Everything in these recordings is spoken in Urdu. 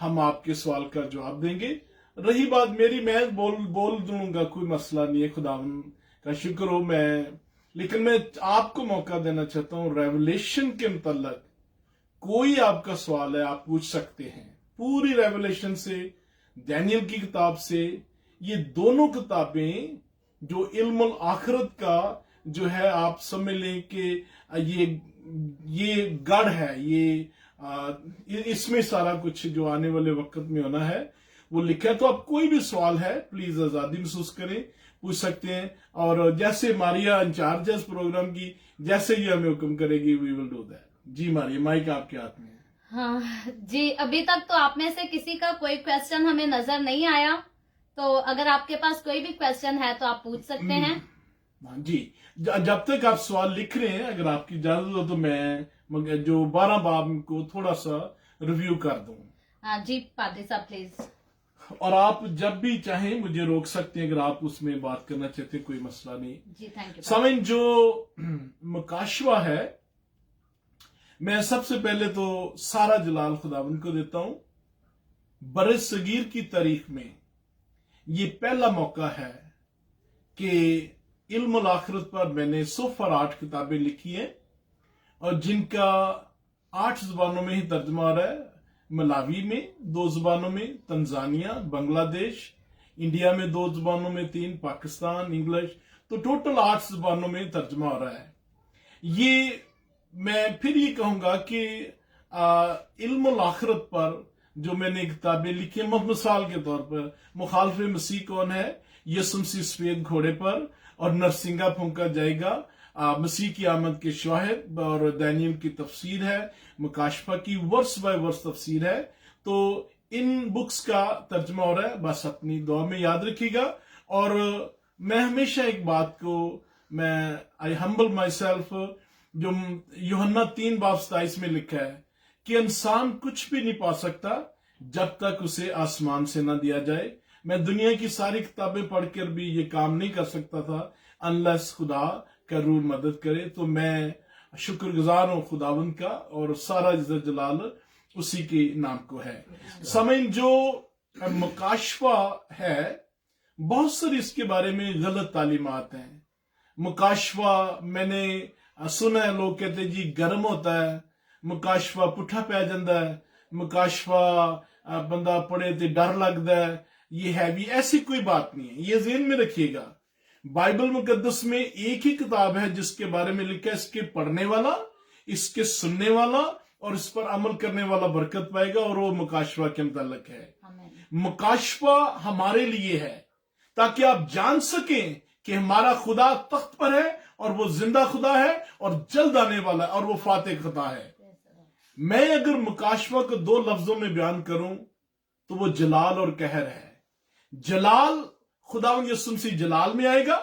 ہم آپ کے سوال کا جواب دیں گے. رہی بات میری, میں بول دوں گا, کوئی مسئلہ نہیں ہے, خداوند کا شکر ہو. لیکن میں آپ کو موقع دینا چاہتا ہوں, ریولیشن کے متعلق کوئی آپ کا سوال ہے آپ پوچھ سکتے ہیں. پوری ریولیشن سے, دانیل کی کتاب سے, یہ دونوں کتابیں جو علم الآخرت کا جو ہے, آپ سمجھ لیں کہ یہ گڑھ ہے, اس میں سارا کچھ جو آنے والے وقت میں ہونا ہے وہ لکھا ہے. تو آپ کوئی بھی سوال ہے پلیز آزادی محسوس کریں, پوچھ سکتے ہیں. اور جیسے ماریا انچارج ہے اس پروگرام کی, جیسے یہ ہمیں حکم کرے گی وی ول ڈو دیٹ. جی ماریا, مائک آپ کے ہاتھ میں ہے. ہاں جی, ابھی تک تو آپ میں سے کسی کا کوئی کویسچن ہمیں نظر نہیں آیا, تو اگر آپ کے پاس کوئی بھی کویسچن ہے تو آپ پوچھ سکتے ہیں. جی, جب تک آپ سوال لکھ رہے ہیں, اگر آپ کی اجازت ہو تو میں جو 12 باب کو تھوڑا سا ریویو کر دوں. ہاں جی پادری صاحب پلیز. اور آپ جب بھی چاہیں مجھے روک سکتے ہیں اگر آپ اس میں بات کرنا چاہتے ہیں, کوئی مسئلہ نہیں. جی تھینک یو. سامعین, جو مکاشوہ ہے, میں سب سے پہلے تو سارا جلال خداوند کو دیتا ہوں. بر صغیر کی تاریخ میں یہ پہلا موقع ہے کہ علم الآخرت پر میں نے صفر 8 کتابیں لکھی ہیں, اور جن کا 8 زبانوں میں ہی ترجمہ ہو رہا ہے. ملاوی میں 2 زبانوں میں, تنزانیہ, بنگلہ دیش, انڈیا میں 2 زبانوں میں, 3 پاکستان, انگلش, تو ٹوٹل 8 زبانوں میں ترجمہ ہو رہا ہے. یہ میں پھر یہ کہوں گا کہ علم الآخرت پر جو میں نے کتابیں لکھی ہیں, مثال کے طور پر مخالف مسیح کون ہے, یسوع مسیح سفید گھوڑے پر, اور نرسنگا پھونکا جائے گا, مسیح کی آمد کے شواہد, اور دانیل کی تفسیر ہے, مکاشفہ کی ورس بائی ورس تفسیر ہے. تو ان بکس کا ترجمہ ہو رہا ہے, بس اپنی دعا میں یاد رکھیے گا. اور میں ہمیشہ ایک بات کو آئی ہمبل مائی سیلف, جو یوحنا 3:27 میں لکھا ہے کہ انسان کچھ بھی نہیں پا سکتا جب تک اسے آسمان سے نہ دیا جائے. میں دنیا کی ساری کتابیں پڑھ کر بھی یہ کام نہیں کر سکتا تھا انلیس خدا کا روح مدد کرے. تو میں شکر گزار ہوں خداوند کا, اور سارا عزت جلال اسی کے نام کو ہے. سامعین, جو مکاشفہ ہے, بہت ساری اس کے بارے میں غلط تعلیمات ہیں. مکاشفہ میں نے سنا ہے, لوگ کہتے ہیں جی گرم ہوتا ہے, مکاشفہ پٹھا پہ جاندہ ہے, مکاشفہ بندہ پڑھے تو ڈر لگتا ہے, یہ ہے بھی. ایسی کوئی بات نہیں ہے, یہ ذہن میں رکھیے گا. بائبل مقدس میں ایک ہی کتاب ہے جس کے بارے میں لکھا ہے اس کے پڑھنے والا, اس کے سننے والا, اور اس پر عمل کرنے والا برکت پائے گا, اور وہ مکاشفہ کے متعلق ہے. مکاشفہ ہمارے لیے ہے تاکہ آپ جان سکیں کہ ہمارا خدا تخت پر ہے, اور وہ زندہ خدا ہے, اور جلد آنے والا ہے, اور وہ فاتح خدا ہے. میں اگر مکاشفہ کو 2 لفظوں میں بیان کروں تو وہ جلال اور قہر ہے. جلال, خداوند یسوع مسیح جلال میں آئے گا,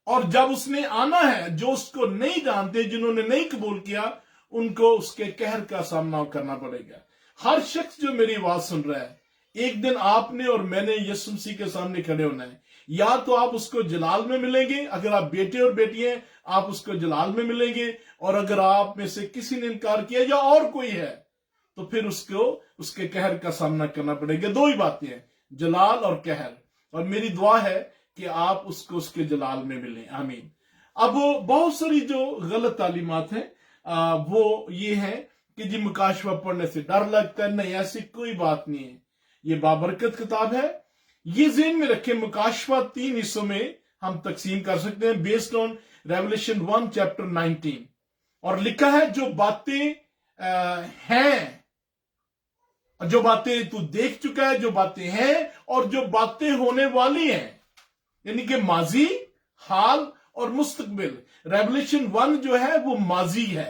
اور جب اس نے آنا ہے, جو اس کو نہیں جانتے, جنہوں نے نہیں قبول کیا, ان کو اس کے قہر کا سامنا کرنا پڑے گا. ہر شخص جو میری آواز سن رہا ہے, ایک دن آپ نے اور میں نے یسوع مسیح کے سامنے کھڑے ہونا ہے. یا تو آپ اس کو جلال میں ملیں گے, اگر آپ بیٹے اور بیٹی ہیں آپ اس کو جلال میں ملیں گے, اور اگر آپ میں سے کسی نے انکار کیا یا اور کوئی ہے تو پھر اس کو اس کے قہر کا سامنا کرنا پڑے گا. 2 ہی باتیں ہیں, جلال اور قہر, اور میری دعا ہے کہ آپ اس کو اس کے جلال میں ملیں. آمین. اب بہت ساری جو غلط تعلیمات ہیں وہ یہ ہے کہ جی مکاشفہ پڑھنے سے ڈر لگتا ہے. نہیں, ایسی کوئی بات نہیں ہے, یہ بابرکت کتاب ہے. یہ ذہن میں رکھیں, مکاشفہ 3 حصوں میں ہم تقسیم کر سکتے ہیں بیسڈ آن ریولیشن 1 چیپٹر 19. اور لکھا ہے جو باتیں ہیں, جو باتیں تو دیکھ چکا ہے, جو باتیں ہیں, اور جو باتیں ہونے والی ہیں, یعنی کہ ماضی, حال اور مستقبل. ریولیشن 1 جو ہے وہ ماضی ہے,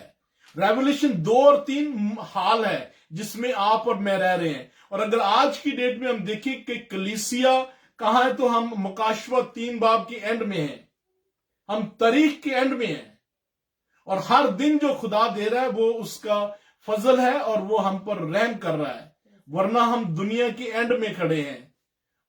ریولیشن 2 اور 3 حال ہے جس میں آپ اور میں رہ رہے ہیں. اور اگر آج کی ڈیٹ میں ہم دیکھیں کہ کلیسیا کہاں ہے, تو ہم مکاشفہ 3 باب کے اینڈ میں ہیں, ہم تاریخ کے اینڈ میں ہیں. اور ہر دن جو خدا دے رہا ہے وہ اس کا فضل ہے, اور وہ ہم پر رحم کر رہا ہے, ورنہ ہم دنیا کے اینڈ میں کھڑے ہیں.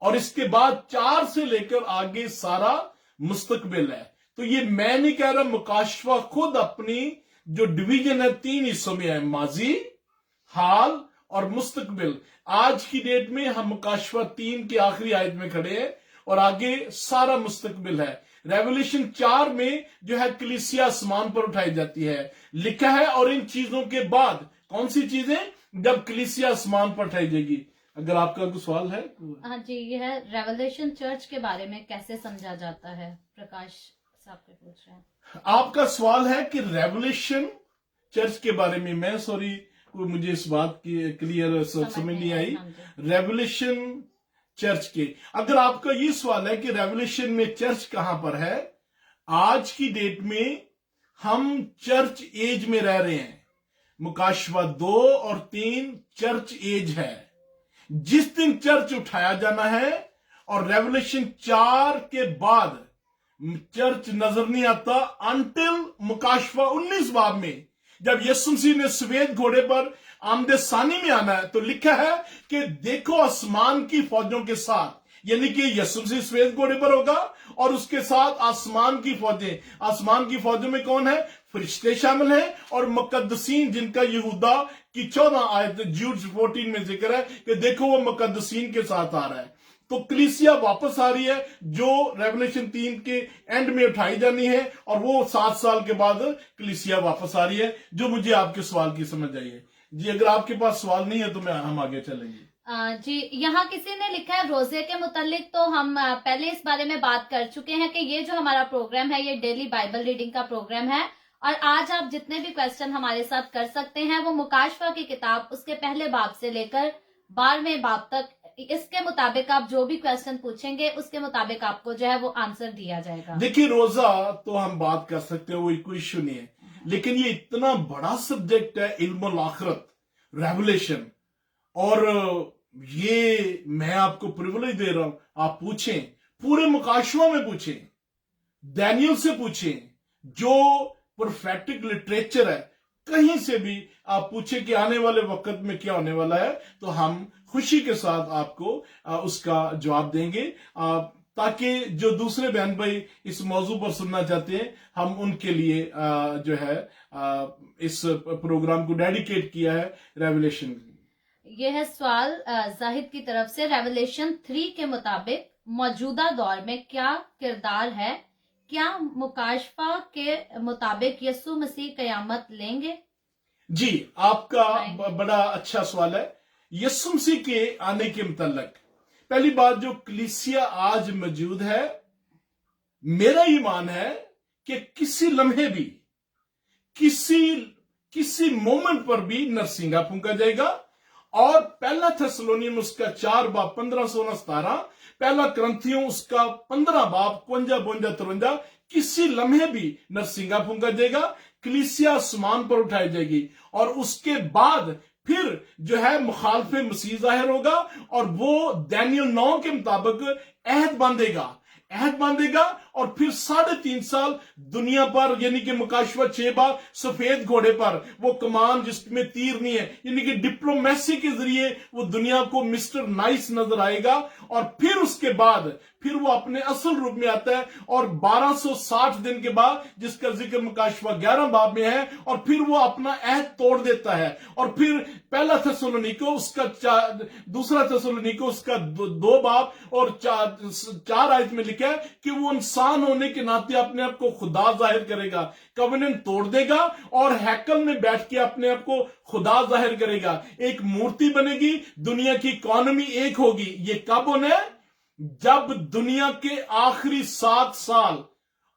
اور اس کے بعد 4 سے لے کر آگے سارا مستقبل ہے. تو یہ میں نہیں کہہ رہا, مکاشفہ خود اپنی جو ڈویژن ہے 3 حصوں میں ہے, ماضی, حال اور مستقبل. آج کی ڈیٹ میں ہم مکاشفہ 3 کی آخری آیت میں کھڑے ہیں اور آگے سارا مستقبل ہے. ریولیشن 4 میں جو ہے کلیسیا آسمان پر اٹھائی جاتی ہے, لکھا ہے اور ان چیزوں کے بعد کون سی چیزیں, جب کلیسیا آسمان پر اٹھائی جائے گی. اگر آپ کا کوئی سوال ہے. ہاں جی, یہ ہے ریولیشن چرچ کے بارے میں کیسے سمجھا جاتا ہے, پرکاش صاحب کے پوچھ رہے ہیں. آپ کا سوال ہے کہ ریولیشن چرچ کے بارے میں سوری مجھے اس بات کی کلیئر سمجھ نہیں آئی. ریولیشن چرچ کے, اگر آپ کا یہ سوال ہے کہ ریولیشن میں چرچ کہاں پر ہے, آج کی ڈیٹ میں ہم چرچ ایج میں رہ رہے ہیں. مکاشفہ 2 اور 3 چرچ ایج ہے. جس دن چرچ اٹھایا جانا ہے اور ریولیشن 4 کے بعد چرچ نظر نہیں آتا انٹل مکاشفہ 19 باب میں جب یسوع مسیح نے سفید گھوڑے پر آمد ثانی میں آنا ہے تو لکھا ہے کہ دیکھو آسمان کی فوجوں کے ساتھ, یعنی کہ یسوع مسیح سفید گھوڑے پر ہوگا اور اس کے ساتھ آسمان کی فوجیں. آسمان کی فوجوں میں کون ہے؟ فرشتے شامل ہیں اور مقدسین, جن کا یہودا کی 14 آیت جوڈ 14 میں ذکر ہے کہ دیکھو وہ مقدسین کے ساتھ آ رہا ہے. تو کلیسیا واپس آ رہی ہے جو ریولیشن 3 کے اینڈ میں اٹھائی جانی ہے, اور وہ 7 سال کے بعد کلیسیا واپس آ رہی ہے, جو مجھے آپ کے سوال کی سمجھ آئی ہے. جی اگر آپ کے پاس سوال نہیں ہے تو ہم آگے چلیں گے. جی, یہاں کسی نے لکھا ہے روزے کے متعلق, تو ہم پہلے اس بارے میں بات کر چکے ہیں کہ یہ جو ہمارا پروگرام ہے یہ ڈیلی بائبل ریڈنگ کا پروگرام ہے, اور آج آپ جتنے بھی کویسچن ہمارے ساتھ کر سکتے ہیں وہ مکاشفہ کی کتاب اس کے پہلے باب سے لے کر 12ویں باب تک, اس کے مطابق آپ جو بھی کویسچن پوچھیں گے اس کے مطابق آپ کو جو ہے وہ آنسر دیا جائے گا. دیکھیے روزہ تو ہم بات کر سکتے ہیں, وہ کوئی ایشو نہیں ہے, لیکن یہ اتنا بڑا سبجیکٹ ہے علم الآخرت, ریولیشن, اور یہ میں آپ کو پریولیج دے رہا ہوں, آپ پوچھیں, پورے مکاشفہ میں پوچھیں, دانیل سے پوچھیں, جو پروفیٹک لٹریچر ہے کہیں سے بھی آپ پوچھیں کہ آنے والے وقت میں کیا ہونے والا ہے, تو ہم خوشی کے ساتھ آپ کو اس کا جواب دیں گے, تاکہ جو دوسرے بہن بھائی اس موضوع پر سننا چاہتے ہیں ہم ان کے لیے جو ہے اس پروگرام کو ڈیڈیکیٹ کیا ہے ریولیشن. یہ ہے سوال زاہد کی طرف سے, ریولیشن 3 کے مطابق موجودہ دور میں کیا کردار ہے, کیا مکاشفہ کے مطابق یسوع مسیح قیامت لیں گے؟ جی, آپ کا بڑا اچھا سوال ہے. یسوع مسیح کے آنے کے متعلق پہلی بات, جو کلیسیا آج موجود ہے, میرا ایمان ہے کہ کسی لمحے بھی کسی مومنٹ پر بھی نرسنگا پھونکا جائے گا, اور پہلا تھیسالونیین اس کا 4 باب 15 16 17, پہلا کرنتھیوں اس کا 15 باب 51 52 53, کسی لمحے بھی نرسنگا پھونکا جائے گا, کلیسیا آسمان پر اٹھائی جائے گی, اور اس کے بعد پھر جو ہے مخالف مسیح ظاہر ہوگا, اور وہ دانیل 9 کے مطابق عہد باندھے گا, اور پھر 3.5 سال دنیا پر, یعنی کہ مکاشفہ 6 بار سفید گھوڑے پر, وہ کمان جس میں تیر نہیں ہے, یعنی کہ ڈپلومیسی کے ذریعے وہ دنیا کو مسٹر نائس نظر آئے گا, اور پھر اس کے بعد پھر وہ اپنے اصل روپ میں آتا ہے, اور 1260 دن کے بعد جس کا ذکر مکاشفہ 11 باب میں ہے, اور پھر وہ اپنا عہد توڑ دیتا ہے, اور پھر پہلا تھیسالونیکو اس کا دوسرا تھیسالونیکو اس کا 2 باب اور 4 آیت میں لکھا ہے کہ وہ انسان ہونے کے ناطے اپنے آپ کو خدا ظاہر کرے گا, کووننٹ توڑ دے گا, اور ہیکل میں بیٹھ کے اپنے آپ کو خدا ظاہر کرے گا, ایک مورتی بنے گی, دنیا کی اکانومی ایک ہوگی. یہ کب ہونا ہے؟ جب دنیا کے آخری 7 سال,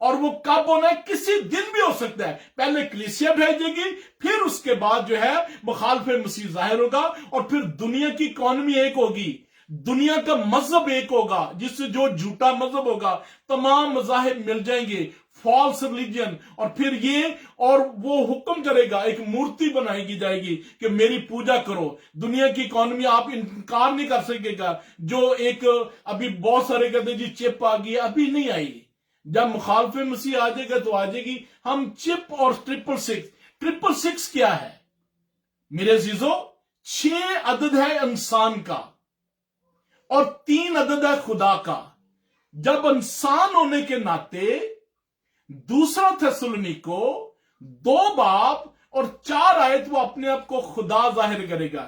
اور وہ کب ہونا ہے؟ کسی دن بھی ہو سکتا ہے. پہلے کلیسیا بھیجے گی, پھر اس کے بعد جو ہے مخالف مسیح ظاہر ہوگا, اور پھر دنیا کی اکانومی ایک ہوگی, دنیا کا مذہب ایک ہوگا, جس سے جو جھوٹا مذہب ہوگا تمام مذاہب مل جائیں گے, فالس ریلیجن, اور پھر یہ, اور وہ حکم کرے گا, ایک مورتی بنائی کی جائے گی کہ میری پوجا کرو. دنیا کی اکانومی آپ انکار نہیں کر سکے گا, جو ایک ابھی بہت سارے کہتے ہیں جی چپ آ گئی, ابھی نہیں آئی. جب مخالف مسیح آ جائے گا تو آ جائے گی. ہم چپ اور 666 کیا ہے میرے عزیزو؟ 6 عدد ہے انسان کا اور 3 عدد ہے خدا کا. جب انسان ہونے کے ناطے دوسرا تھیسالونیکو 2 باب اور 4 آیت وہ اپنے آپ کو خدا ظاہر کرے گا.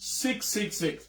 666।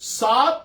7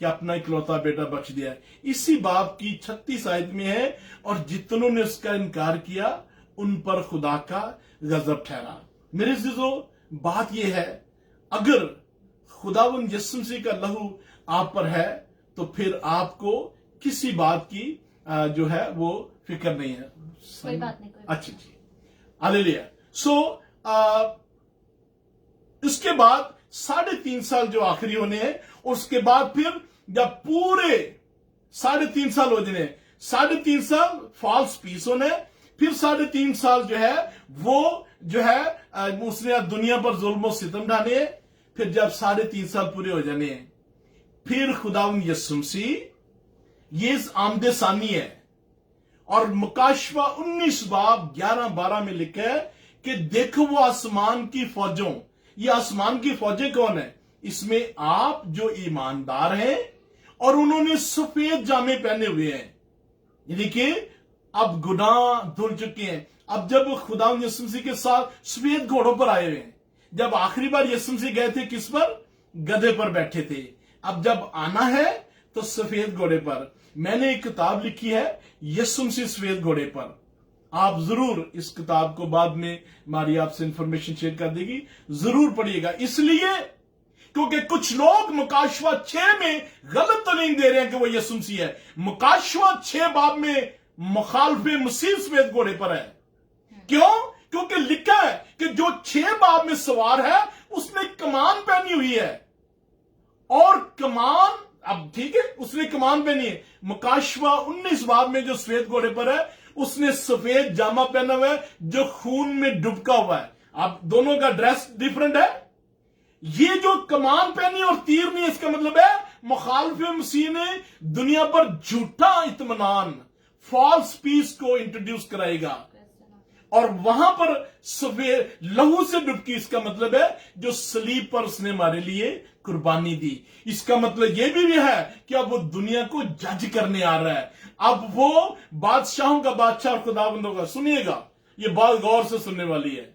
کہ اپنا اکلوتا بیٹا بخش دیا. اسی باب کی 36 آیت میں ہے, اور جتنوں نے اس کا انکار کیا ان پر خدا کا غضب ٹھہرا. میرے عزیزو, بات یہ ہے, اگر خداوند یسوع مسیح کا لہو آپ پر ہے تو پھر آپ کو کسی بات کی جو ہے وہ فکر نہیں ہے. کوئی بات نہیں. اچھا جی, ہاللیلویا. سو اس کے بعد 3.5 سال جو آخری ہونے ہیں, اس کے بعد پھر جب پورے 3.5 سال ہو جانے, 3.5 سال فالس پیس ہونے, پھر 3.5 سال جو ہے وہ جو ہے اس نے دنیا پر ظلم و ستم ڈھانے ہیں. پھر جب 3.5 سال پورے ہو جانے ہیں, پھر خداوند یسوع مسیح یہ آمد ثانی ہے. اور مکاشفہ 19 باب 11-12 میں لکھا ہے کہ دیکھو وہ آسمان کی فوجوں. یہ آسمان کی فوجیں کون ہیں؟ اس میں آپ جو ایماندار ہیں اور انہوں نے سفید جامے پہنے ہوئے ہیں, یعنی کہ اب گناہ دھل چکے ہیں. اب جب خداوند یسوع مسیح کے ساتھ سفید گھوڑوں پر آئے ہوئے ہیں, جب آخری بار یسوع مسیح گئے تھے کس پر؟ گدھے پر بیٹھے تھے. اب جب آنا ہے تو سفید گھوڑے پر. میں نے ایک کتاب لکھی ہے یسوع مسیح سفید گھوڑے پر. آپ ضرور اس کتاب کو بعد میں ہماری آپ سے انفارمیشن شیئر کر دے گی, ضرور پڑھیے گا. اس لیے کیونکہ کچھ لوگ مکاشفہ 6 میں غلط تعلیم دے رہے ہیں کہ وہ یسوع مسیح ہے. مکاشفہ 6 باب میں مخالف مسیح سفید گھوڑے پر ہے. کیوں؟ کیونکہ لکھا ہے کہ جو 6 باب میں سوار ہے اس نے کمان پہنی ہوئی ہے, اور کمان, اب ٹھیک ہے, اس نے کمان پہنی ہے. مکاشفہ 19 باب میں جو سفید گھوڑے پر ہے اس نے سفید جامہ پہنا ہوا ہے جو خون میں ڈبکا ہوا ہے. اب دونوں کا ڈریس ڈیفرنٹ ہے. یہ جو کمان پہنی اور تیر نہیں, اس کا مطلب ہے مخالف مسیح نے دنیا پر جھوٹا اطمینان, فالس پیس کو انٹروڈیوس کرائے گا. اور وہاں پر سفید لہو سے ڈبکی, اس کا مطلب ہے جو صلیب پر اس نے ہمارے لیے قربانی دی. اس کا مطلب یہ بھی ہے کہ اب وہ دنیا کو جج کرنے آ رہا ہے. اب وہ بادشاہوں کا بادشاہ اور خداوندوں کا. سنیے گا, یہ بات غور سے سننے والی ہے.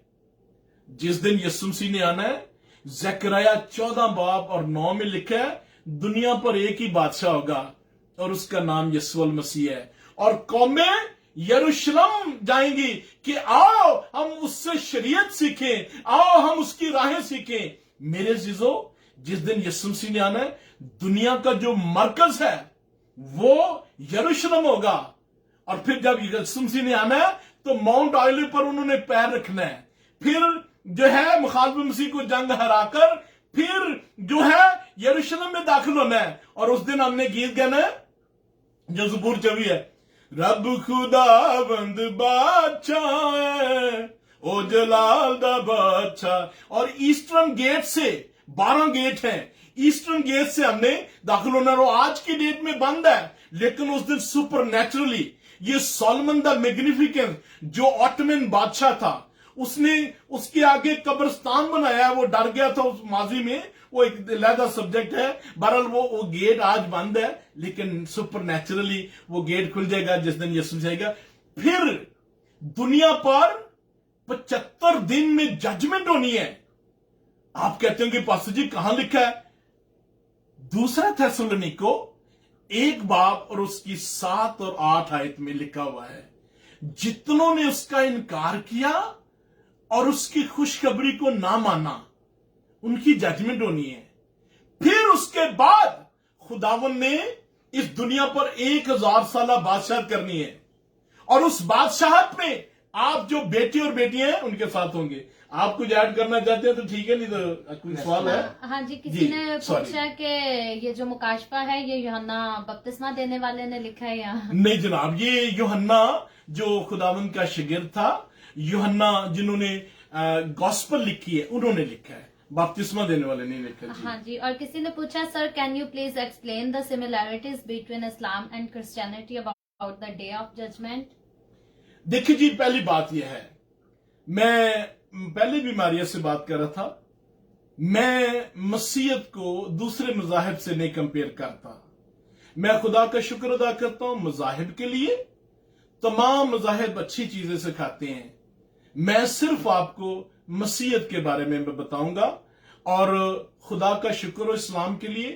جس دن یسوع مسیح نے آنا ہے, زکریا 14 باب اور 9 میں لکھا ہے دنیا پر ایک ہی بادشاہ ہوگا اور اس کا نام یسوع المسیح ہے. اور قومیں یروشلم جائیں گی کہ آؤ ہم اس سے شریعت سیکھیں, آؤ ہم اس کی راہیں سیکھیں. میرے عزیزو, جس دن یسوع مسیح نے آنا ہے, دنیا کا جو مرکز ہے وہ یروشلم ہوگا. اور پھر جب یسوع مسیح نے آنا ہے تو ماؤنٹ آئلے پر انہوں نے پیر رکھنا ہے. پھر جو ہے مخالف مسیح کو جنگ ہرا کر پھر جو ہے یروشلم میں داخل ہونا ہے. اور اس دن ہم نے گیت گانا ہے جو زبور 24 ہے, رب خدا بند بادشاہ ہے, او جلال دا بادشاہ. اور ایسٹرن گیٹ سے 12 گیٹ ہیں, ایسٹرن گیٹ سے ہم نے داخل ہونا. اور آج کی ڈیٹ میں بند ہے, لیکن اس دن سپر نیچرلی یہ سولمن دا میگنیفیکینٹ جو آٹمن بادشاہ تھا, اس نے اس کے آگے قبرستان بنایا. وہ ڈر گیا تھا اس ماضی میں, وہ ایک علیحدہ سبجیکٹ ہے. بہرحال وہ گیٹ آج بند ہے, لیکن سپر نیچرلی وہ گیٹ کھل جائے گا جس دن یسوع جائے گا. پھر دنیا پر 75 دن میں ججمنٹ ہونی ہے. آپ کہتے ہیں کہ پاسٹر جی کہاں لکھا ہے؟ 2 تھیسالونیکو 1 باب اور اس کی 7 اور 8 آیت میں لکھا ہوا ہے, جتنوں نے اس کا انکار کیا اور اس کی خوشخبری کو نہ مانا ان کی ججمنٹ ہونی ہے. پھر اس کے بعد خداوند نے اس دنیا پر 1000 سالہ بادشاہت کرنی ہے, اور اس بادشاہت میں آپ جو بیٹے اور بیٹیاں ہیں ان کے ساتھ ہوں گے. آپ کچھ ایڈ کرنا چاہتے ہیں تو ٹھیک ہے, نہیں تو کوئی سوال ہے؟ ہاں جی, کسی نے پوچھا کہ یہ جو مکاشفہ ہے یہ یوحنا بپتسمہ دینے والے نے لکھا ہے یا نہیں جناب, یہ یوحنا جو خداوند کا شاگرد تھا, یوحنا جنہوں نے گاسپل لکھی ہے انہوں نے لکھا ہے, بپتسمہ دینے والے نہیں لکھا. ہاں جی. اور کسی نے پوچھا sir can you please explain the similarities between Islam and Christianity about the day of judgement. دیکھیے جی, پہلی بات یہ ہے, میں پہلے بھی ماریا سے بات کر رہا تھا, میں مسیحیت کو دوسرے مذاہب سے نہیں کمپیئر کرتا. میں خدا کا شکر ادا کرتا ہوں مذاہب کے لیے, تمام مذاہب اچھی چیزیں سکھاتے ہیں. میں صرف آپ کو مسیحیت کے بارے میں بتاؤں گا, اور خدا کا شکر و اسلام کے لیے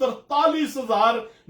43,000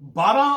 12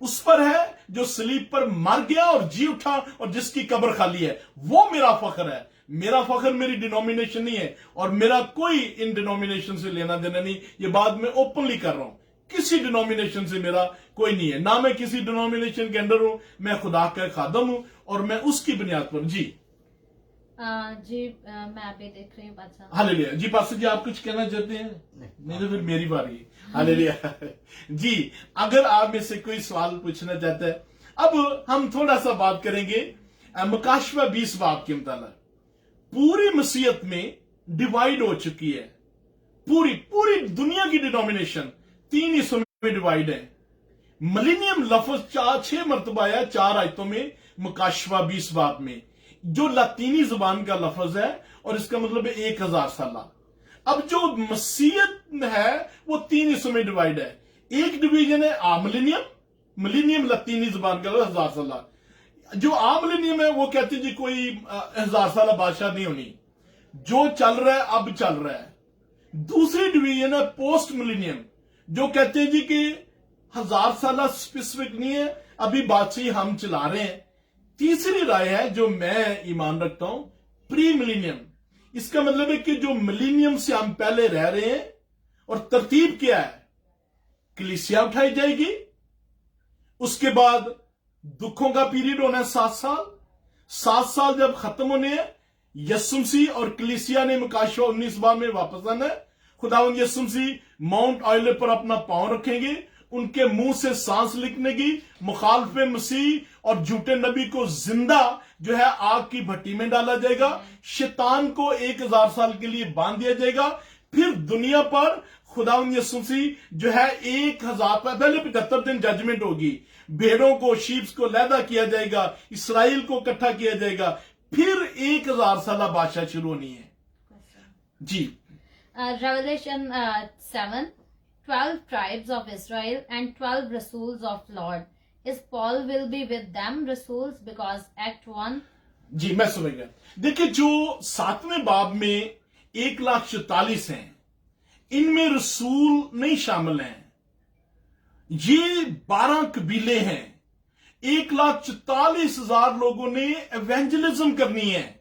اس پر ہے جو سلیب پر مر گیا اور جی اٹھا اور جس کی قبر خالی ہے. وہ میرا فخر ہے. میرا فخر میری ڈینومینیشن نہیں ہے اور میرا کوئی ان ڈینومینیشن سے لینا دینا نہیں. یہ بات میں اوپنلی کر رہا ہوں. کسی ڈینومینیشن سے میرا کوئی نہیں ہے. نہ میں کسی ڈینومینیشن کے انڈر ہوں. میں خدا کا خادم ہوں اور میں اس کی بنیاد پر. جی میں ابھی دیکھ رہی ہوں بادشاہ. ہاللیلویا. جی پاسٹر جی آپ کچھ کہنا چاہتے ہیں؟ نہیں تو پھر میری باری ہے. ہاللیلویا. جی اگر آپ میں سے کوئی سوال پوچھنا چاہتا ہے. اب ہم تھوڑا سا بات کریں گے مکاشفہ 20 باب کے متعلق. پوری مسیحیت میں ڈیوائیڈ ہو چکی ہے. پوری دنیا کی ڈینومینیشن 3 حصوں میں ڈیوائیڈ ہے. ملینیم لفظ 6 مرتبہ آیا 4 آیتوں میں مکاشفہ 20 باب میں, جو لاطینی زبان کا لفظ ہے اور اس کا مطلب ہے 1000 سالہ. اب جو مسیحیت ہے وہ 3 حصوں میں ڈیوائیڈ ہے. ایک ڈویژن ہے ملینیم لاطینی زبان کا لفظ 1000 سالہ. جو ملینیم ہے وہ کہتے ہیں جی کوئی 1000 سالہ بادشاہ نہیں ہونی, جو چل رہا ہے اب چل رہا ہے. دوسری ڈویژن ہے پوسٹ ملینیم, جو کہتے ہیں جی کہ 1000 سالہ سپیسیفک نہیں ہے, ابھی بادشاہی ہم چلا رہے ہیں. تیسری رائے ہے جو میں ایمان رکھتا ہوں پری ملینیم. اس کا مطلب ہے کہ جو ملینیم سے ہم پہلے رہ رہے ہیں اور ترتیب کیا ہے, کلیسیا اٹھائی جائے گی, اس کے بعد دکھوں کا پیریڈ ہونا ہے 7 سال. 7 سال جب ختم ہونے ہیں یسوع مسیح اور کلیسیا نے مکاشفہ 19 باب میں واپس آنا ہے. خداوند یسوع مسیح ماؤنٹ آئلے پر اپنا پاؤں رکھیں گے, ان کے منہ سے سانس نکلے گی, مخالف مسیح اور جھوٹے نبی کو زندہ جو ہے آگ کی بھٹی میں ڈالا جائے گا. شیطان کو 1000 سال کے لیے باندھ دیا جائے گا. پھر دنیا پر خداوند یسوع مسیح جو ہے 1000 پہلے 75 دن ججمنٹ ہوگی. بھیڑوں کو شیپس کو علیحدہ کیا جائے گا, اسرائیل کو اکٹھا کیا جائے گا, پھر 1000 سالہ بادشاہ شروع ہونی ہے. جی Revelation 7, 12 tribes of Israel and 12 Rasuls of Lord. Is Paul will be with them Rasuls because Act 1. جی میں سمجھ گیا. دیکھیں جو 7ویں باب میں 1,44,000 ہیں, ان میں رسول نہیں شامل ہیں. یہ 12 قبیلے ہیں. 1,44,000 لوگوں نے ایونجلزم کرنی ہے.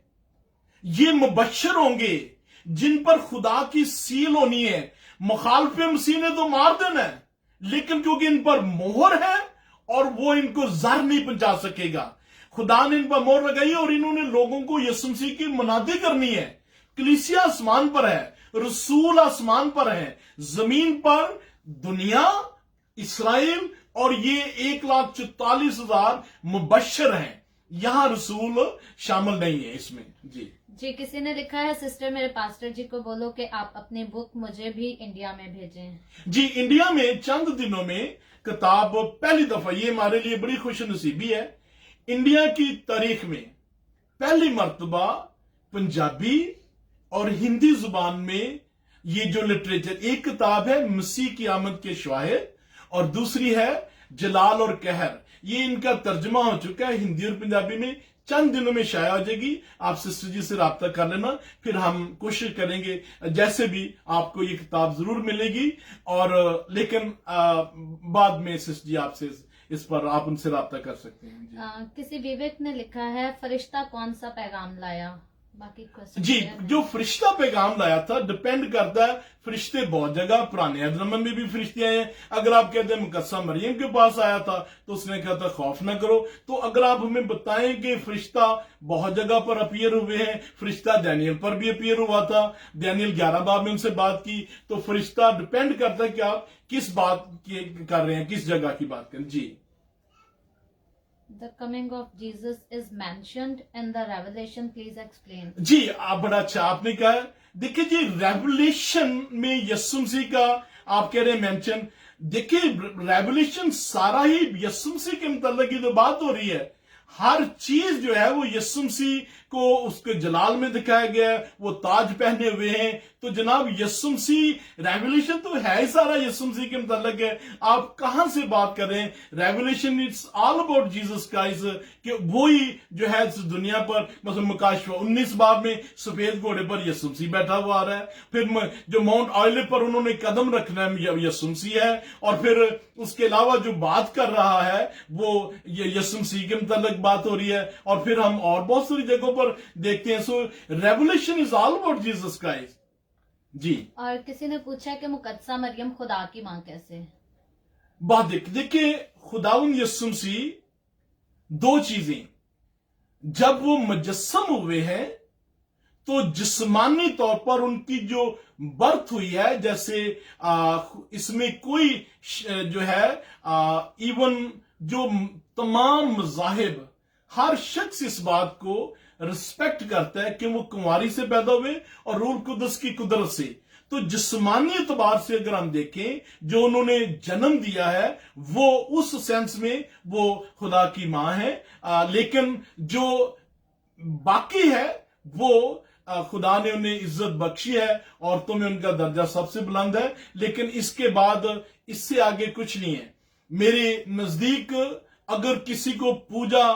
یہ مبشر ہوں گے جن پر خدا کی سیل ہونی ہے. مخالف مسیح نے تو مار دینا ہے, لیکن کیونکہ ان پر مہر ہے اور وہ ان کو زہر نہیں پہنچا سکے گا. خدا نے ان پر مہر لگائی اور انہوں نے لوگوں کو یسوع مسیح کی منادی کرنی ہے. کلیسیا آسمان پر ہے, رسول آسمان پر ہیں, زمین پر دنیا, اسرائیل اور یہ 1,44,000 مبشر ہیں. یہاں رسول شامل نہیں ہے اس میں. جی کسی نے لکھا ہے سسٹر میرے پاسٹر جی کو بولو کہ آپ اپنی بک مجھے بھی انڈیا میں بھیجیں. جی انڈیا میں چند دنوں میں کتاب پہلی دفعہ, یہ ہمارے لیے بڑی خوش نصیبی ہے, انڈیا کی تاریخ میں پہلی مرتبہ پنجابی اور ہندی زبان میں یہ جو لٹریچر, ایک کتاب ہے مسیح کی آمد کے شواہد اور دوسری ہے جلال اور قہر. یہ ان کا ترجمہ ہو چکا ہے ہندی اور پنجابی میں. چند دنوں میں شائع ہو جائے گی. آپ سسٹر جی سے رابطہ کر لینا, پھر ہم کوشش کریں گے جیسے بھی آپ کو یہ کتاب ضرور ملے گی. اور لیکن بعد میں سسٹر جی آپ سے اس پر آپ ان سے رابطہ کر سکتے ہیں. کسی ویوک نے لکھا ہے فرشتہ کون سا پیغام لایا. باقی جی جو فرشتہ پیغام لایا تھا ڈپینڈ کرتا ہے. فرشتے بہت جگہ, پرانے عہد نامے میں بھی فرشتے آئے ہیں. اگر آپ کہتے ہیں مقدسہ مریم کے پاس آیا تھا تو اس نے کہا تھا خوف نہ کرو. تو اگر آپ ہمیں بتائیں کہ فرشتہ بہت جگہ پر اپیئر ہوئے ہیں, فرشتہ دانیل پر بھی اپیئر ہوا تھا, دانیل 11 باب میں ان سے بات کی. تو فرشتہ ڈپینڈ کرتا ہے کہ آپ کس بات کر رہے ہیں, کس جگہ کی بات کریں. جی The coming of Jesus is mentioned in the Revelation. Please explain. جی آپ بڑا اچھا آپ نے کہا. دیکھیں جی ریولیشن میں یسوع مسیح کا آپ کہہ رہے ہیں مینشن. دیکھیں ریولیشن سارا ہی یسوع مسیح کے متعلق کی تو بات ہو رہی ہے. ہر چیز جو ہے وہ یسوع مسیح کو اس کے جلال میں دکھایا گیا ہے, وہ تاج پہنے ہوئے ہیں. تو جناب یسوع مسیح, ریولیشن تو ہے ہی سارا یسوع مسیح کے متعلق ہے. آپ کہاں سے بات کر رہے ہیں؟ Revelation it's all about Jesus Christ, کہ وہی جو ہے اس دنیا پر, مثلا مکاشفہ 19 باب میں سفید گھوڑے پر یسوع مسیح بیٹھا ہوا آ رہا ہے. پھر جو ماؤنٹ آئلے پر انہوں نے قدم رکھنا ہے یسوع مسیح ہے. اور پھر اس کے علاوہ جو بات کر رہا ہے وہ یسوع مسیح کے متعلق بات ہو رہی ہے. اور پھر ہم اور بہت ساری جگہوں پر دیکھتے ہیں. So revelation is all about Jesus Christ. جی. اور کسی نے پوچھا کہ مقدسہ مریم خدا کی ماں کیسے؟ بات دیکھیں, خداوند یسوع مسیح دو چیزیں, جب وہ مجسم ہوئے ہیں تو جسمانی طور پر ان کی جو برتھ ہوئی ہے, جیسے اس میں کوئی جو ہے ایون جو تمام مذاہب, ہر شخص اس بات کو رسپیکٹ کرتا ہے کہ وہ کنواری سے پیدا ہوئے اور روح القدس کی قدرت سے. تو جسمانی اعتبار سے اگر ہم دیکھیں, جو انہوں نے جنم دیا ہے وہ اس سینس میں وہ خدا کی ماں ہے. لیکن جو باقی ہے وہ خدا نے انہیں عزت بخشی ہے, عورتوں میں ان کا درجہ سب سے بلند ہے. لیکن اس کے بعد اس سے آگے کچھ نہیں ہے. میرے نزدیک اگر کسی کو پوجا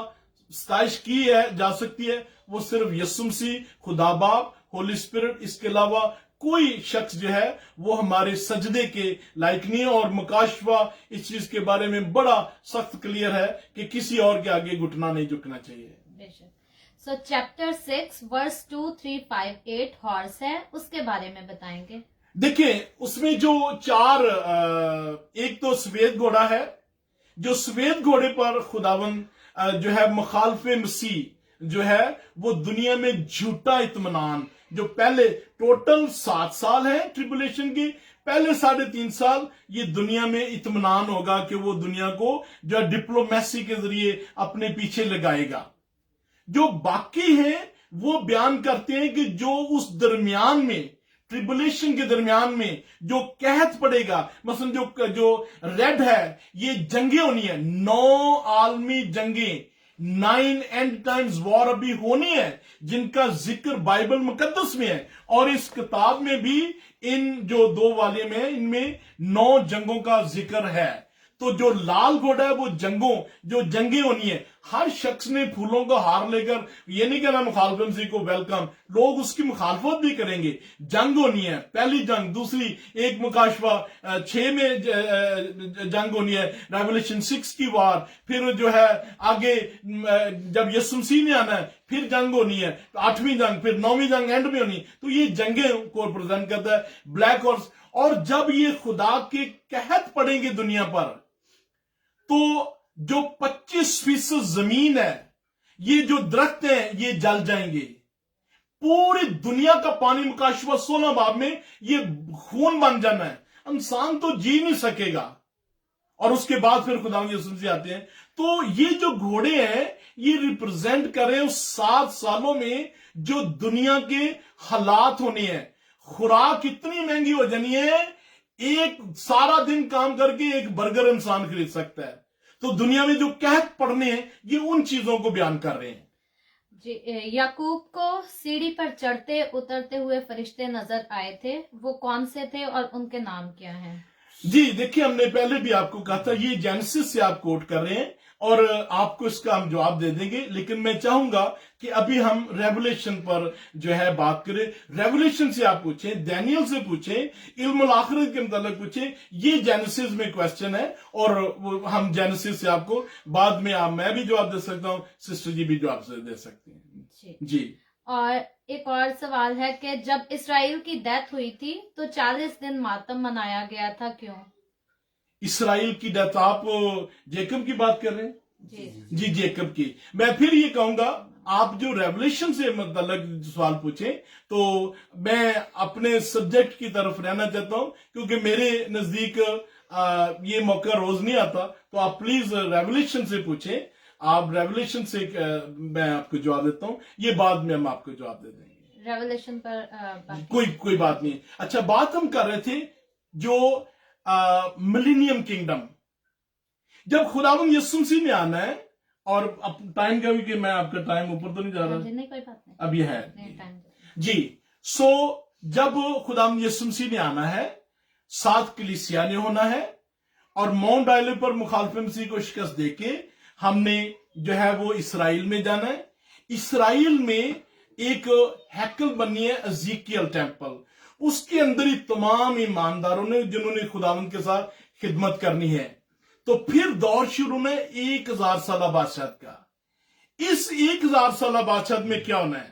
ستائش کی ہے جا سکتی ہے, وہ صرف یسوع مسیح, خدا باپ, ہولی اسپرٹ. اس کے علاوہ کوئی شخص جو ہے وہ ہمارے سجدے کے لائق نہیں ہے. اور مکاشفہ اس چیز کے بارے میں بڑا سخت کلیئر ہے کہ کسی اور کے آگے گھٹنا نہیں جھکنا چاہیے. سو چیپٹر 6 ورس 2358 ہارس ہے, اس کے بارے میں بتائیں گے. دیکھیں اس میں جو چار, ایک تو سفید گھوڑا ہے, جو سفید گھوڑے پر خداوند جو ہے مخالف مسیح جو ہے وہ دنیا میں جھوٹا اطمینان, جو پہلے ٹوٹل 7 سال ہیں ٹریبولیشن کی, پہلے 3.5 سال یہ دنیا میں اطمینان ہوگا کہ وہ دنیا کو جو ڈپلومیسی کے ذریعے اپنے پیچھے لگائے گا. جو باقی ہیں وہ بیان کرتے ہیں کہ جو اس درمیان میں, ٹریبولیشن کے درمیان میں جو قحط پڑے گا, مثلا جو ریڈ ہے, یہ جنگیں ہونی ہیں, 9 عالمی جنگیں, 9 اینڈ ٹائمز وار ابھی ہونی ہے, جن کا ذکر بائبل مقدس میں ہے. اور اس کتاب میں بھی ان جو 2 والیوم ہیں ان میں 9 جنگوں کا ذکر ہے. تو جو لال گھوڑا ہے وہ جو جنگیں ہونی ہیں, ہر شخص نے پھولوں کا ہار لے کر, یہ نہیں کہنا مخالف مسیح کو ویلکم, لوگ اس کی مخالفت بھی کریں گے. جنگ ہونی ہے, پہلی جنگ, دوسری ایک مکاشفہ 6 میں جنگ ہونی ہے, ریولیشن 6 کی وار. پھر جو ہے آگے جب یسوع مسیح نے آنا ہے پھر جنگ ہونی ہے, 8ویں جنگ, پھر 9ویں جنگ اینڈ میں ہونی. تو یہ جنگیں کو ریپرزینٹ کرتا ہے بلیک ہارس. اور جب یہ خدا کے قحط پڑیں گے دنیا پر, تو جو 25% زمین ہے, یہ جو درخت ہیں یہ جل جائیں گے. پوری دنیا کا پانی, مکاشفہ 16 باب میں یہ خون بن جانا ہے, انسان تو جی نہیں سکے گا. اور اس کے بعد پھر خدا یسوع مسیح آتے ہیں. تو یہ جو گھوڑے ہیں یہ ریپرزینٹ کر رہے ہیں 7 سالوں میں جو دنیا کے حالات ہونے ہیں. خوراک اتنی مہنگی ہو جانی ہے, ایک سارا دن کام کر کے ایک برگر انسان خرید سکتا ہے. تو دنیا میں جو قحط پڑنے ہیں یہ ان چیزوں کو بیان کر رہے ہیں. جی, یعقوب کو سیڑھی پر چڑھتے اترتے ہوئے فرشتے نظر آئے تھے, وہ کون سے تھے اور ان کے نام کیا ہیں؟ جی دیکھیں, ہم نے پہلے بھی آپ کو کہا تھا یہ جینیسس سے آپ کوٹ کر رہے ہیں اور آپ کو اس کا ہم جواب دے دیں گے. لیکن میں چاہوں گا کہ ابھی ہم ریولیشن پر جو ہے بات کریں. ریولیشن سے آپ پوچھیں, دانیل سے پوچھیں, علم الآخرت کے متعلق پوچھیں. یہ جینیسس میں کویسچن ہے اور ہم جینیسس سے آپ کو بعد میں میں بھی جواب دے سکتا ہوں, سسٹر جی بھی جواب دے سکتے ہیں. جی. اور ایک اور سوال ہے کہ جب اسرائیل کی ڈیتھ ہوئی تھی تو 40 دن ماتم منایا گیا تھا, کیوں؟ اسرائیل کی ڈیتھ, آپ جیکب کی بات کر رہے ہیں؟ جی جیکب کی. میں پھر یہ کہوں گا, آپ جو ریولیشن سے متعلق سوال پوچھیں تو میں اپنے سبجیکٹ کی طرف رہنا چاہتا ہوں, کیونکہ میرے نزدیک یہ موقع روز نہیں آتا. تو آپ پلیز ریولیشن سے پوچھیں. آپ ریولیشن سے میں آپ کو جواب دیتا ہوں, یہ بعد میں ہم آپ کو جواب دے دیں گے. ریولیشن پر کوئی بات نہیں. اچھا, بات ہم کر رہے تھے جو ملینیم کنگڈم, جب خداوند یسوع مسیح نے آنا ہے اور ٹائم کا بھی کہ میں آپ کا ٹائم اوپر تو نہیں جا رہا, نہیں کوئی بات نہیں, اب یہ ہے نہیں ٹائم جی. سو جب خداوند یسوع مسیح نے آنا ہے, 7 کلیسیا نے ہونا ہے, اور ماؤنٹ آئلے پر مخالف مسیح کو شکست دے کے ہم نے جو ہے وہ اسرائیل میں جانا ہے. اسرائیل میں ایک ہیکل بنی ہے, ازیکیل ٹیمپل, اس کے اندر ہی تمام ایمانداروں نے جنہوں نے خداوند کے ساتھ خدمت کرنی ہے. تو پھر دور شروع ہے 1000 سالہ بادشاہت کا. اس 1000 سالہ بادشاہت میں کیا ہونا ہے؟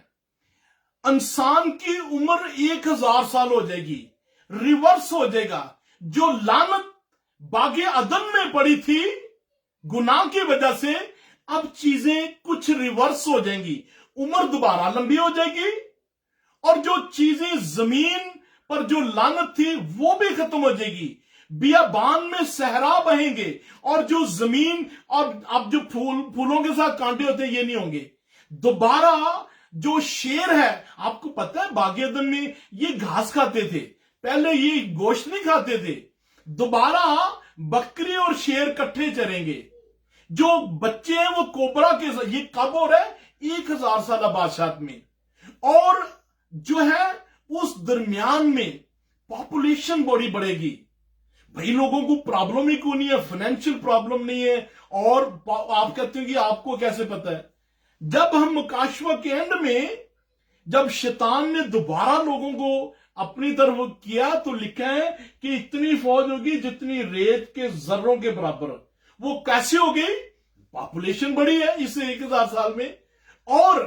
انسان کی عمر 1000 سال ہو جائے گی, ریورس ہو جائے گا. جو لعنت باغ عدن میں پڑی تھی گناہ کی وجہ سے, اب چیزیں کچھ ریورس ہو جائیں گی, عمر دوبارہ لمبی ہو جائے گی, اور جو چیزیں زمین پر جو لعنت تھی وہ بھی ختم ہو جائے گی. بیابان میں صحرا بہیں گے, اور جو زمین اور اب جو پھولوں کے ساتھ کانٹے ہوتے ہیں یہ نہیں ہوں گے. دوبارہ جو شیر ہے, آپ کو پتہ ہے باغ عدن میں یہ گھاس کھاتے تھے, پہلے یہ گوشت نہیں کھاتے تھے. دوبارہ بکری اور شیر کٹھے چریں گے. جو بچے ہیں وہ کوبرا کے ساتھ. یہ کب ہو رہا ہے؟ 1000 سالہ بادشاہت میں. اور جو ہے اس درمیان میں پاپولیشن بڑی بڑھے گی. بھائی لوگوں کو پرابلم ہی کیوں نہیں ہے, فائنینشیل پرابلم نہیں ہے. اور آپ کہتے ہیں کہ آپ کو کیسے پتا ہے؟ جب ہم مکاشفہ کے اینڈ میں جب شیطان نے دوبارہ لوگوں کو اپنی طرف کیا تو لکھا ہے کہ اتنی فوج ہوگی جتنی ریت کے ذروں کے برابر. وہ کیسے ہو گئی؟ پاپولیشن بڑی ہے اس 1000 سال میں. اور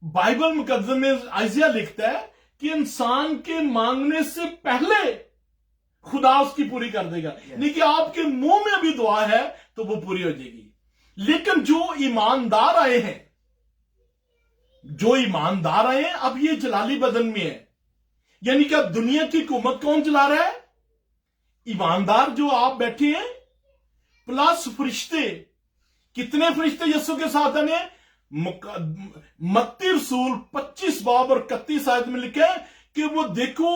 بائبل مقدس میں ائزیا لکھتا ہے کہ انسان کے مانگنے سے پہلے خدا اس کی پوری کر دے گا. نہیں کہ آپ کے منہ میں بھی دعا ہے تو وہ پوری ہو جائے گی. لیکن جو ایماندار آئے ہیں, اب یہ جلالی بدن میں ہے. یعنی کہ اب دنیا کی حکومت کون چلا رہا ہے؟ ایماندار جو آپ بیٹھے ہیں, پلس فرشتے. کتنے فرشتے یسوع کے ساتھ ہیں؟ متی رسول 25 باب اور 31 آیت میں لکھا ہے کہ وہ دیکھو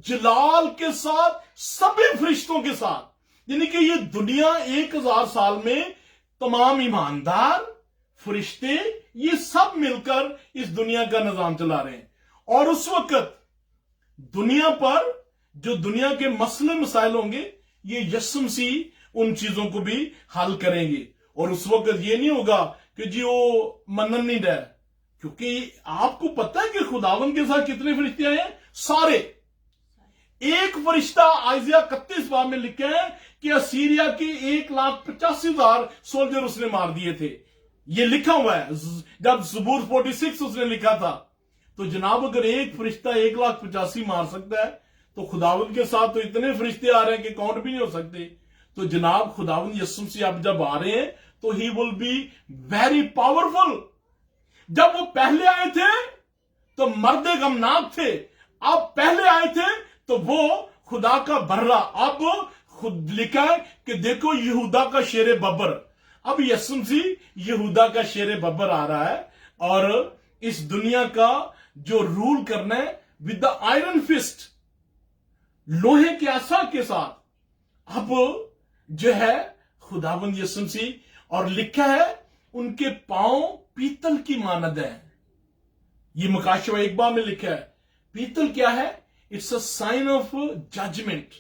جلال کے ساتھ, سبھی فرشتوں کے ساتھ. یعنی کہ یہ دنیا 1000 سال میں تمام ایماندار فرشتے یہ سب مل کر اس دنیا کا نظام چلا رہے ہیں. اور اس وقت دنیا پر جو دنیا کے مسئلے مسائل ہوں گے یہ یسوع مسیح ان چیزوں کو بھی حل کریں گے. اور اس وقت یہ نہیں ہوگا کہ جی وہ منن نہیں رہے, کیونکہ آپ کو پتہ ہے کہ خداوند کے ساتھ کتنے فرشتے آئے ہیں؟ سارے. ایک فرشتہ ائزیا 31 باب میں لکھا ہے کہ اسیریا کے 1,85,000 سولجر اس نے مار دیے تھے. یہ لکھا ہوا ہے جب زبور 46 اس نے لکھا تھا. تو جناب اگر ایک فرشتہ 1,85,000 مار سکتا ہے تو خداوند کے ساتھ تو اتنے فرشتے آ رہے ہیں کہ کاؤنٹ بھی نہیں ہو سکتے. تو جناب خداوند یسوع مسیح اب جب آ رہے ہیں تو ہی ول بی ویری پاورفل. جب وہ پہلے آئے تھے تو مرد غمناک تھے, اب پہلے آئے تھے تو وہ خدا کا برہ. اب خود لکھا ہے کہ دیکھو یہودا کا شیر ببر. اب یسوع مسیح یہودا کا شیر ببر آ رہا ہے, اور اس دنیا کا جو رول کرنا ہے ود دا آئرن فسٹ, لوہے کے عصا کے ساتھ. اب جو ہے خداوند یسوع مسیح, اور لکھا ہے ان کے پاؤں پیتل کی مانند ہے. یہ مکاشفہ 1 باب میں لکھا ہے. پیتل کیا ہے؟ It's a sign of judgement,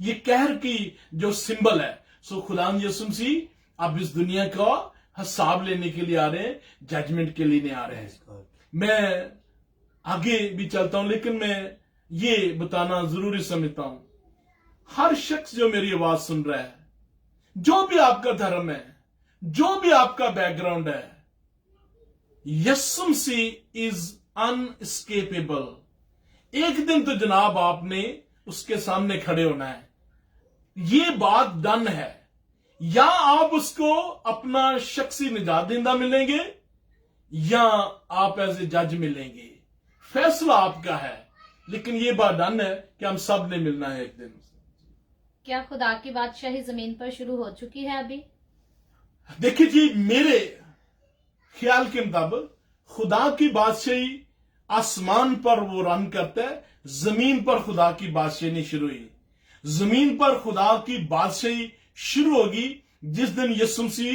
یہ قہر کی جو سمبل ہے. سو خداوند یسوع مسیح اب اس دنیا کا حساب لینے کے لیے آ رہے ہیں, ججمنٹ کے لیے نہیں آ رہے ہیں. میں آگے بھی چلتا ہوں, لیکن میں یہ بتانا ضروری سمجھتا ہوں, ہر شخص جو میری آواز سن رہا ہے, جو بھی آپ کا دھرم ہے, جو بھی آپ کا بیک گراؤنڈ ہے, یسوع مسیح از اناسکیپیبل. ایک دن تو جناب آپ نے اس کے سامنے کھڑے ہونا ہے. یہ بات ڈن ہے. یا آپ اس کو اپنا شخصی نجات دہندہ ملیں گے یا آپ ایز اے جج ملیں گے. فیصلہ آپ کا ہے, لیکن یہ بات ڈن ہے کہ ہم سب نے ملنا ہے ایک دن. کیا خدا کی بادشاہی زمین پر شروع ہو چکی ہے ابھی؟ دیکھیے جی, میرے خیال کے مطابق خدا کی بادشاہی آسمان پر وہ رن کرتا ہے, زمین پر خدا کی بادشاہی نہیں شروع ہوئی. زمین پر خدا کی بادشاہی شروع ہوگی جس دن یسوع مسیح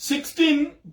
16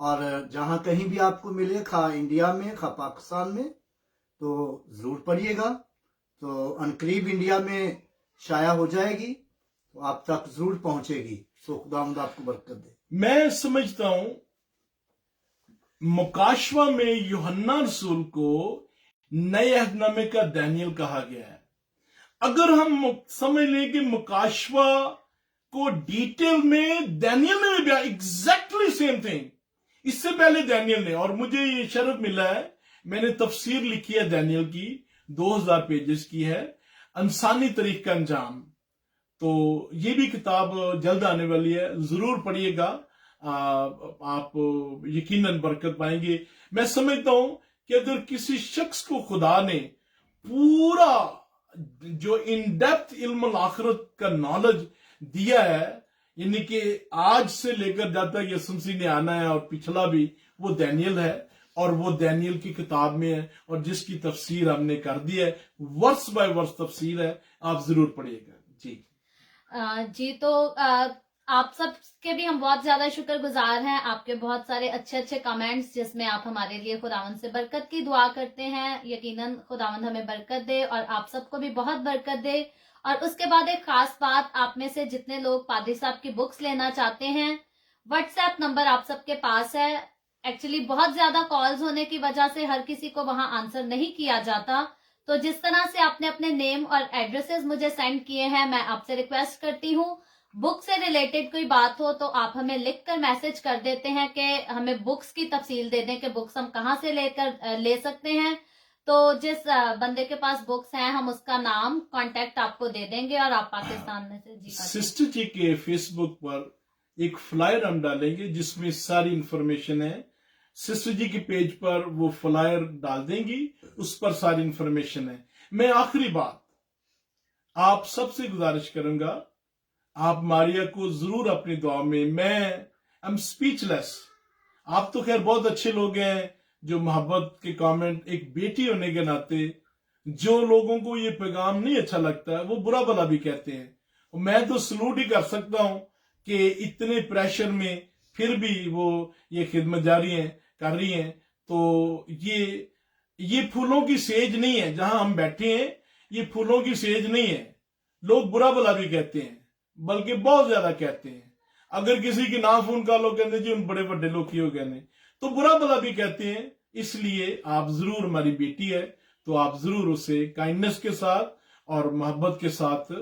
اور جہاں کہیں بھی آپ کو ملے، خواہ انڈیا میں خواہ پاکستان میں، تو ضرور پڑھیے گا. تو عنقریب انڈیا میں شائع ہو جائے گی تو آپ تک ضرور پہنچے گی. سو خداوند آپ کو برکت دے. میں سمجھتا ہوں مکاشوہ میں یوحنا رسول کو نئے عہد نامے کا دانیل کہا گیا ہے. اگر ہم سمجھ لیں کہ مکاشوہ کو ڈیٹیل میں دانیل نے بھی ایگزیکٹلی سیم تھنگ، اس سے پہلے دانیل نے، اور مجھے یہ شرف ملا ہے، میں نے تفسیر لکھی ہے دانیل کی، 2000 پیجز کی ہے، انسانی تاریخ کا انجام. تو یہ بھی کتاب جلد آنے والی ہے، ضرور پڑھیے گا، آپ یقیناً برکت پائیں گے. میں سمجھتا ہوں کہ اگر کسی شخص کو خدا نے پورا جو ان ڈیپتھ علم الآخرت کا نالج دیا ہے، یعنی کہ آج سے لے کر جب تک یسوع مسیح نے آنا ہے اور پچھلا بھی، وہ دانیل ہے، اور وہ دانیل کی کتاب میں ہے، اور جس کی تفسیر ہم نے کر دی ہے، ورس بائی ورس تفسیر ہے، آپ ضرور پڑھیے گا. جی تو آپ سب کے بھی ہم بہت زیادہ شکر گزار ہیں. آپ کے بہت سارے اچھے اچھے کمنٹس جس میں آپ ہمارے لیے خداوند سے برکت کی دعا کرتے ہیں. یقیناً خداوند ہمیں برکت دے اور آپ سب کو بھی بہت برکت دے. اور اس کے بعد ایک خاص بات، آپ میں سے جتنے لوگ پادری صاحب کی بکس لینا چاہتے ہیں، واٹس ایپ نمبر آپ سب کے پاس ہے. ایکچولی بہت زیادہ کالز ہونے کی وجہ سے ہر کسی کو وہاں آنسر نہیں کیا جاتا، تو جس طرح سے آپ نے اپنے نیم اور ایڈریسز مجھے سینڈ کیے ہیں، میں آپ سے ریکویسٹ کرتی ہوں بک سے ریلیٹڈ کوئی بات ہو تو آپ ہمیں لکھ کر میسج کر دیتے ہیں کہ ہمیں بکس کی تفصیل دے دیں کہ بکس ہم کہاں سے لے سکتے ہیں. تو جس بندے کے پاس بکس ہیں ہم اس کا نام، کانٹیکٹ آپ کو دے دیں گے، اور آپ پاکستان میں سے سسٹر جی کے فیس بک پر ایک فلائر ہم ڈالیں گے جس میں ساری انفارمیشن ہے. سسٹر جی کے پیج پر وہ فلائر ڈال دیں گی، اس پر ساری انفارمیشن ہے. میں آخری بات آپ سب سے گزارش کروں گا، آپ ماریا کو ضرور اپنی دعا میں، میں ایم اسپیچ لیس. آپ تو خیر بہت اچھے لوگ ہیں جو محبت کے کامنٹ، ایک بیٹی ہونے کے ناطے جو لوگوں کو یہ پیغام نہیں اچھا لگتا ہے وہ برا بھلا بھی کہتے ہیں. میں تو سلوٹ ہی کر سکتا ہوں کہ اتنے پریشر میں پھر بھی وہ یہ خدمت جاری ہیں کر رہی ہیں. تو یہ پھولوں کی سیج نہیں ہے جہاں ہم بیٹھے ہیں، یہ پھولوں کی سیج نہیں ہے. لوگ برا بھلا بھی کہتے ہیں، بلکہ بہت زیادہ کہتے ہیں. اگر کسی کی نام فون کر لو کہتے جی ان بڑے بڑے لوگ کی ہو گئے، تو برا بھلا بھی کہتے ہیں. اس لیے آپ ضرور، ہماری بیٹی ہے تو آپ ضرور اسے کائنڈنس کے ساتھ اور محبت کے ساتھ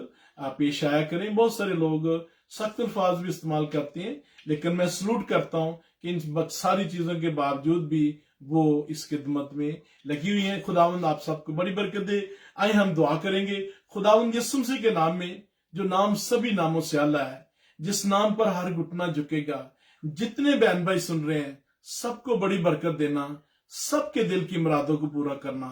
پیش آیا کریں. بہت سارے لوگ سخت الفاظ بھی استعمال کرتے ہیں، لیکن میں سلوٹ کرتا ہوں کہ ان ساری چیزوں کے باوجود بھی وہ اس خدمت میں لگی ہوئی ہیں. خداوند آپ سب کو بڑی برکت دے. آئے ہم دعا کریں گے. خداوند یسوع مسیح کے نام میں، جو نام سبھی ناموں سے اعلیٰ ہے، جس نام پر ہر گھٹنا جھکے گا، جتنے بہن بھائی سن رہے ہیں سب کو بڑی برکت دینا، سب کے دل کی مرادوں کو پورا کرنا.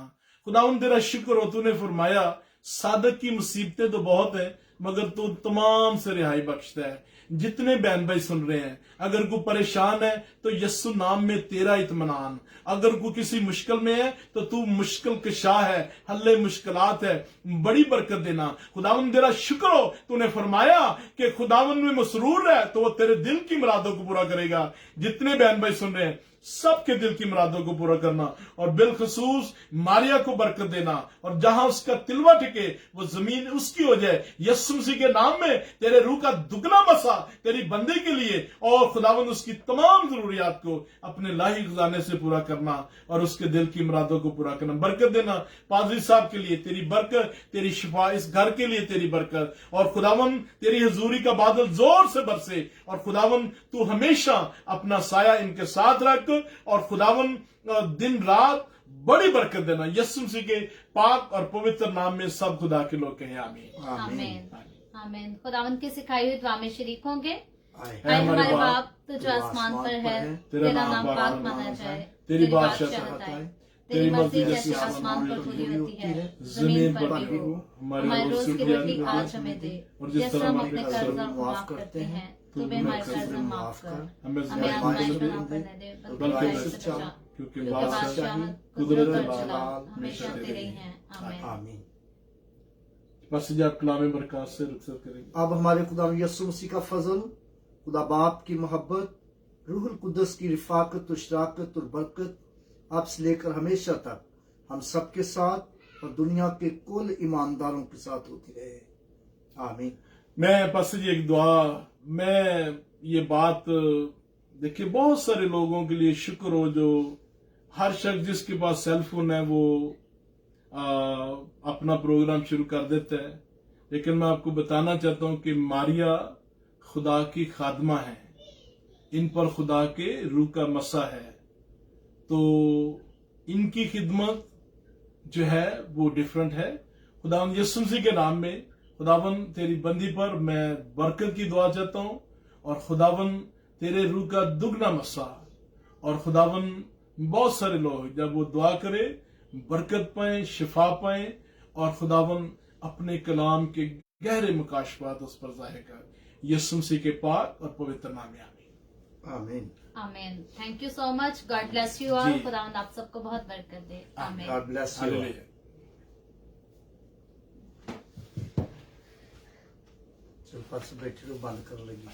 خداوند تیرا شکر ہو، تو نے فرمایا صادق کی مصیبتیں تو بہت ہیں مگر تو تمام سے رہائی بخشتا ہے. جتنے بہن بھائی سن رہے ہیں، اگر کوئی پریشان ہے تو یسوع نام میں تیرا اطمینان، اگر کوئی کسی مشکل میں ہے تو تو مشکل کشا ہے، حل مشکلات ہے، بڑی برکت دینا. خداوند تیرا شکر ہو، تو نے فرمایا کہ خداوند میں مسرور ہے تو وہ تیرے دل کی مرادوں کو پورا کرے گا. جتنے بہن بھائی سن رہے ہیں سب کے دل کی مرادوں کو پورا کرنا، اور بالخصوص ماریا کو برکت دینا، اور جہاں اس کا تلوا ٹکے وہ زمین اس کی ہو جائے. یسوع مسیح کے نام میں تیرے روح کا دگنا مسا تیری بندے کے لیے، اور خداوند اس کی تمام ضروریات کو اپنے الہی خزانے سے پورا کرنا اور اس کے دل کی مرادوں کو پورا کرنا. برکت دینا پادری صاحب کے لیے تیری برکت، تیری شفا، اس گھر کے لیے تیری برکت، اور خداوند تیری حضوری کا بادل زور سے برسے، اور خداوند تو ہمیشہ اپنا سایہ ان کے ساتھ رکھ، اور خداوند دن رات بڑی برکت دینا. یسوع مسیح کے پاک اور پوتر نام میں سب خدا کے لوگ کہیں آمین. آمین آمین. خداوند کی سکھائی ہوئی دعا میں شریک ہوں گے. آئے اے ہمارے باپ تو جو آسمان پر ہے، تیرا نام پاک مانا جائے، تیری بادشاہت آئے، تیری مرضی جیسے آسمان پر پوری ہوتی ہے زمین پر بھی ہو. ہمارے روز کی روٹی آج ہمیں دے، اور جس طرح ہم اپنے قرض معاف کرتے ہیں تو بھی ہمارے قرض معاف کر. ہمیں آزمائش میں نہ پڑنے دے بلکہ برائی سے بچا، کیونکہ بادشاہت، قدرت اور جلال ہمیشہ تیرے ہی ہیں. آمین. آمین. بس جی آپ کلام برکات سے رخصت کریں گے. اب ہمارے خدا یسوع مسیح کا فضل، خدا باپ کی محبت روح القدس کی رفاقت و شراکت اور برکت اب سے لے کر ہمیشہ تک ہم سب کے ساتھ اور دنیا کے کل ایمانداروں کے ساتھ ہوتی رہے. آمین. میں پاسٹر جی ایک دعا، میں یہ بات دیکھیے بہت سارے لوگوں کے لیے شکر ہو جو ہر شخص جس کے پاس سیل فون ہے وہ اپنا پروگرام شروع کر دیتا ہے، لیکن میں آپ کو بتانا چاہتا ہوں کہ ماریا خدا کی خادمہ ہے، ان پر خدا کے روح کا مسا ہے، تو ان کی خدمت جو ہے وہ ڈیفرنٹ ہے. خداوند یسوع مسیح کے نام میں خداوند تیری بندی پر میں برکت کی دعا چاہتا ہوں، اور خداوند تیرے روح کا دگنا مسا، اور خداوند بہت سارے لوگ جب وہ دعا کرے برکت پائیں، شفا پائیں، اور خداوند اپنے کلام کے گہرے مکاشفات اس پر ظاہر کر. یسوع مسیح کے پاک اور پوتر نام میں آمین. آمین. آمین. Thank you so much. God bless you all. جی. خداوند آپ سب کو بہت برکت دے. آمین. God bless you. ہاللویا. چل پاس بیٹھے رو بند کر لگی.